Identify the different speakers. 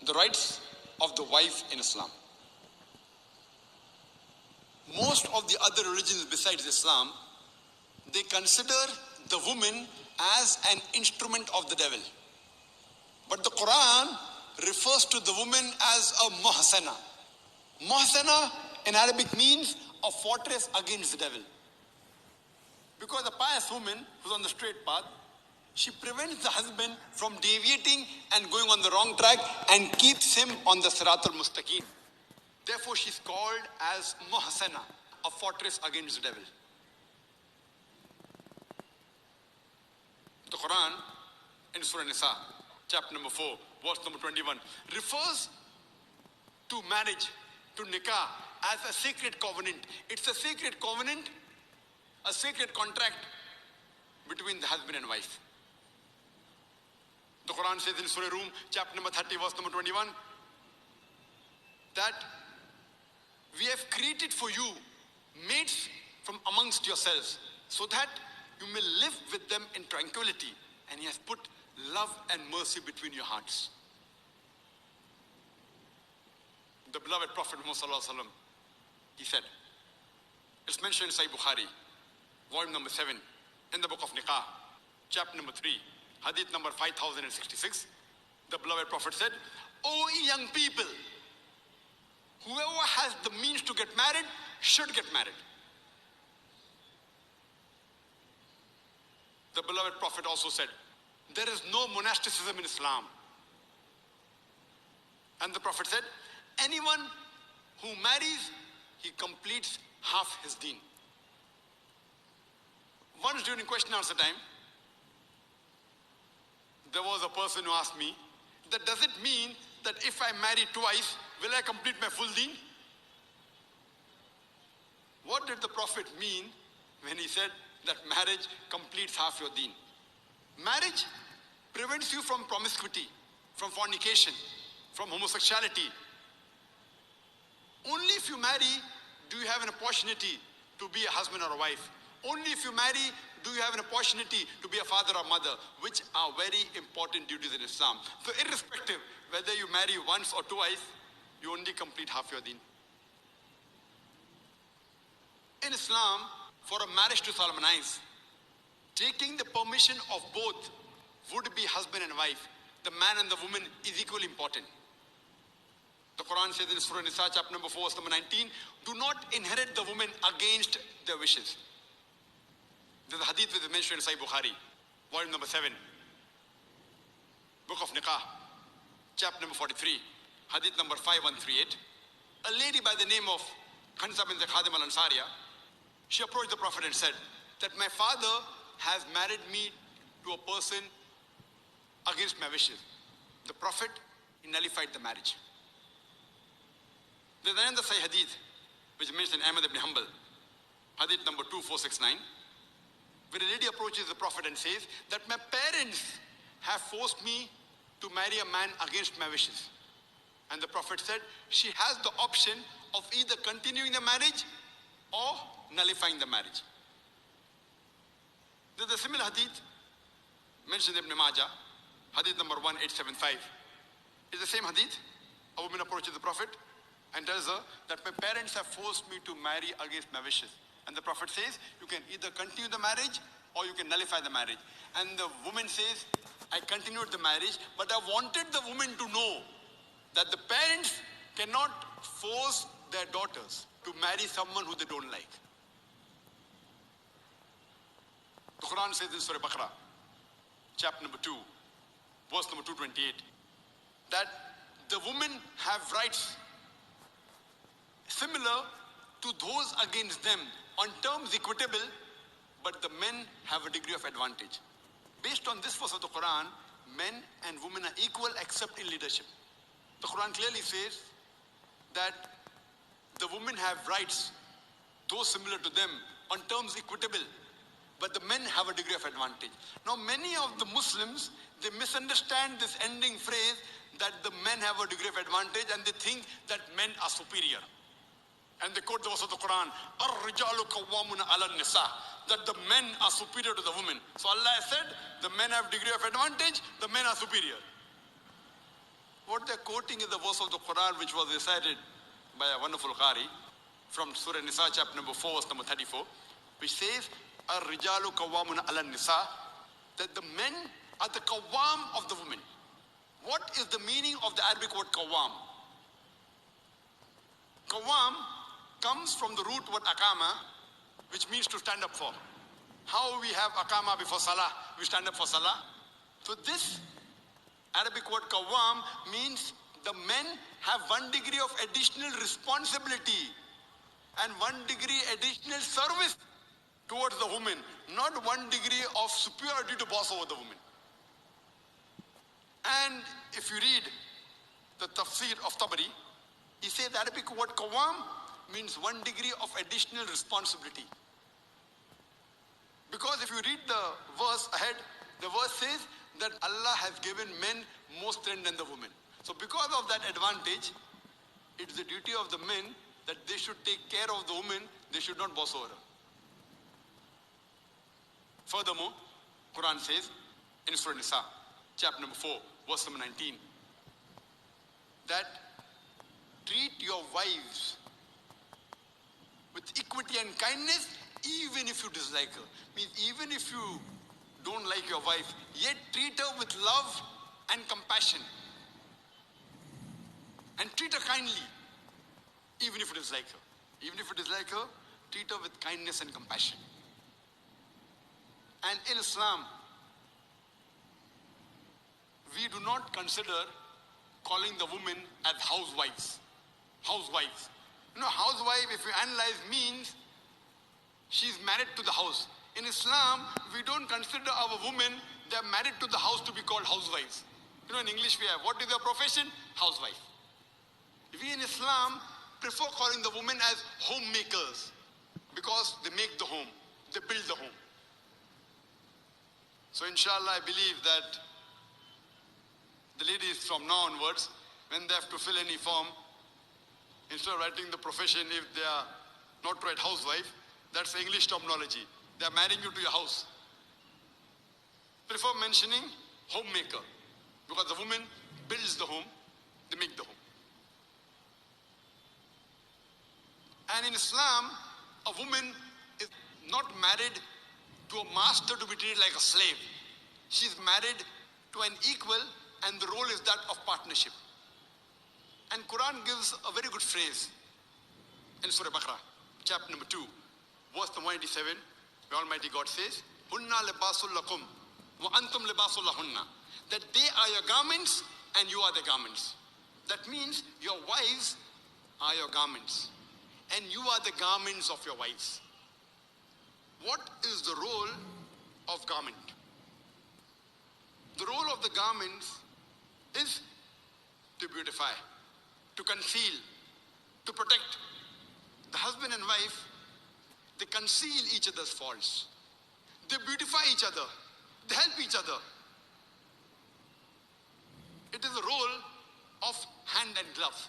Speaker 1: The rights of the wife in Islam. Most of the other religions besides Islam, they consider the woman as an instrument of the devil. But the Quran refers to the woman as a muhsana. Muhsana in Arabic means a fortress against the devil. Because a pious woman who's on the straight path, she prevents the husband from deviating and going on the wrong track and keeps him on the Sirat al-Mustaqim. Therefore, she's called as muhsana, a fortress against the devil. The Quran in Surah Nisa, chapter number 4, verse number 21, refers to marriage, to nikah, as a sacred covenant. It's a sacred covenant, a sacred contract between the husband and wife. The Quran says in Surah Rum, chapter number 30, verse number 21, that we have created for you mates from amongst yourselves, so that you may live with them in tranquility, and He has put love and mercy between your hearts. The beloved Prophet Muhammad, he said, it's mentioned in Sahih Bukhari, volume number 7, in the book of Nikah, chapter number 3, hadith number 5066. The beloved Prophet said, "O young people, whoever has the means to get married should get married." The beloved Prophet also said, there is no monasticism in Islam. And the Prophet said, anyone who marries, he completes half his deen. Once during question answer time, there was a person who asked me, that does it mean that if I marry twice, will I complete my full deen? What did the Prophet mean when he said that marriage completes half your deen? Marriage prevents you from promiscuity, from fornication, from homosexuality. Only if you marry do you have an opportunity to be a husband or a wife. Only if you marry do you have an opportunity to be a father or mother, which are very important duties in Islam. So irrespective whether you marry once or twice, you only complete half your deen. In Islam, for a marriage to solemnize, taking the permission of both would-be husband and wife, the man and the woman, is equally important. The Quran says in Surah Nisa, chapter number 4, verse number 19, do not inherit the woman against their wishes. There's a hadith which is mentioned in Sahih Bukhari, volume number 7, book of Nikah, chapter number 43, hadith number 5138. A lady by the name of Khansa bin Khadim al-Ansariya, she approached the Prophet and said that my father has married me to a person against my wishes. The Prophet nullified the marriage. There's another Sahih hadith which is mentioned in Ahmad ibn Hanbal, hadith number 2469, where a lady approaches the Prophet and says that my parents have forced me to marry a man against my wishes. And the Prophet said she has the option of either continuing the marriage or nullifying the marriage. There's a similar hadith mentioned in Ibn Majah, hadith number 1875. It's the same hadith. A woman approaches the Prophet and tells her that my parents have forced me to marry against my wishes. And the Prophet says, you can either continue the marriage or you can nullify the marriage. And the woman says, I continued the marriage, but I wanted the woman to know that the parents cannot force their daughters to marry someone who they don't like. The Quran says in Surah Baqarah, chapter number 2, verse number 228, that the women have rights similar to those against them on terms equitable, but the men have a degree of advantage. Based on this verse of the Quran, men and women are equal except in leadership. The Quran clearly says that the women have rights, those similar to them, on terms equitable, but the men have a degree of advantage. Now many of the Muslims, they misunderstand this ending phrase that the men have a degree of advantage and they think that men are superior. And they quote the verse of the Quran, Ar-rijalu qawwamuna ala nisa, that the men are superior to the women. So Allah has said, the men have degree of advantage, the men are superior. What what they're quoting is the verse of the Quran which was recited by a wonderful Qari from Surah Nisa, chapter number 4, verse number 34, which says, Ar-rijalu qawwamun ala nisa, that the men are the qawwam of the women. What is the meaning of the Arabic word qawwam? Qawwam comes from the root word akama, which means to stand up for. How we have akama before salah, we stand up for salah. So this Arabic word qawwam means the men have 1 degree of additional responsibility and 1 degree additional service towards the woman, not 1 degree of superiority to boss over the woman. And if you read the tafsir of Tabari, he says the Arabic word qawwam means 1 degree of additional responsibility. Because if you read the verse ahead, the verse says that Allah has given men more strength than the women. So because of that advantage, it is the duty of the men that they should take care of the woman, they should not boss over her. Furthermore, Quran says in Surah Nisa, chapter number 4, verse number 19, that treat your wives with equity and kindness even if you dislike her. Means even if you don't like your wife, yet treat her with love and compassion. And treat her kindly, even if you dislike her. Even if you dislike her, treat her with kindness and compassion. And in Islam, we do not consider calling the women as housewives. Housewives. You know, housewife, if you analyze, means she's married to the house. In Islam, we don't consider our women, they're married to the house, to be called housewives. You know, in English we have, what is their profession? Housewife. We in Islam prefer calling the women as homemakers because they make the home, they build the home. So inshallah, I believe that the ladies from now onwards, when they have to fill any form, instead of writing the profession, if they are not to write housewife, that's the English terminology. They are marrying you to your house. Prefer mentioning homemaker because the woman builds the home, they make the home. And in Islam, a woman is not married to a master to be treated like a slave. She is married to an equal, and the role is that of partnership. And Quran gives a very good phrase in Surah Baqarah, chapter number 2, verse number 187, where Almighty God says, Hunna libasul lakum wa antum libasul lahunna. That they are your garments and you are the garments. That means your wives are your garments and you are the garments of your wives. What is the role of garment? The role of the garments is to beautify, to conceal, to protect. The husband and wife, they conceal each other's faults. They beautify each other. They help each other. It is a role of hand and glove.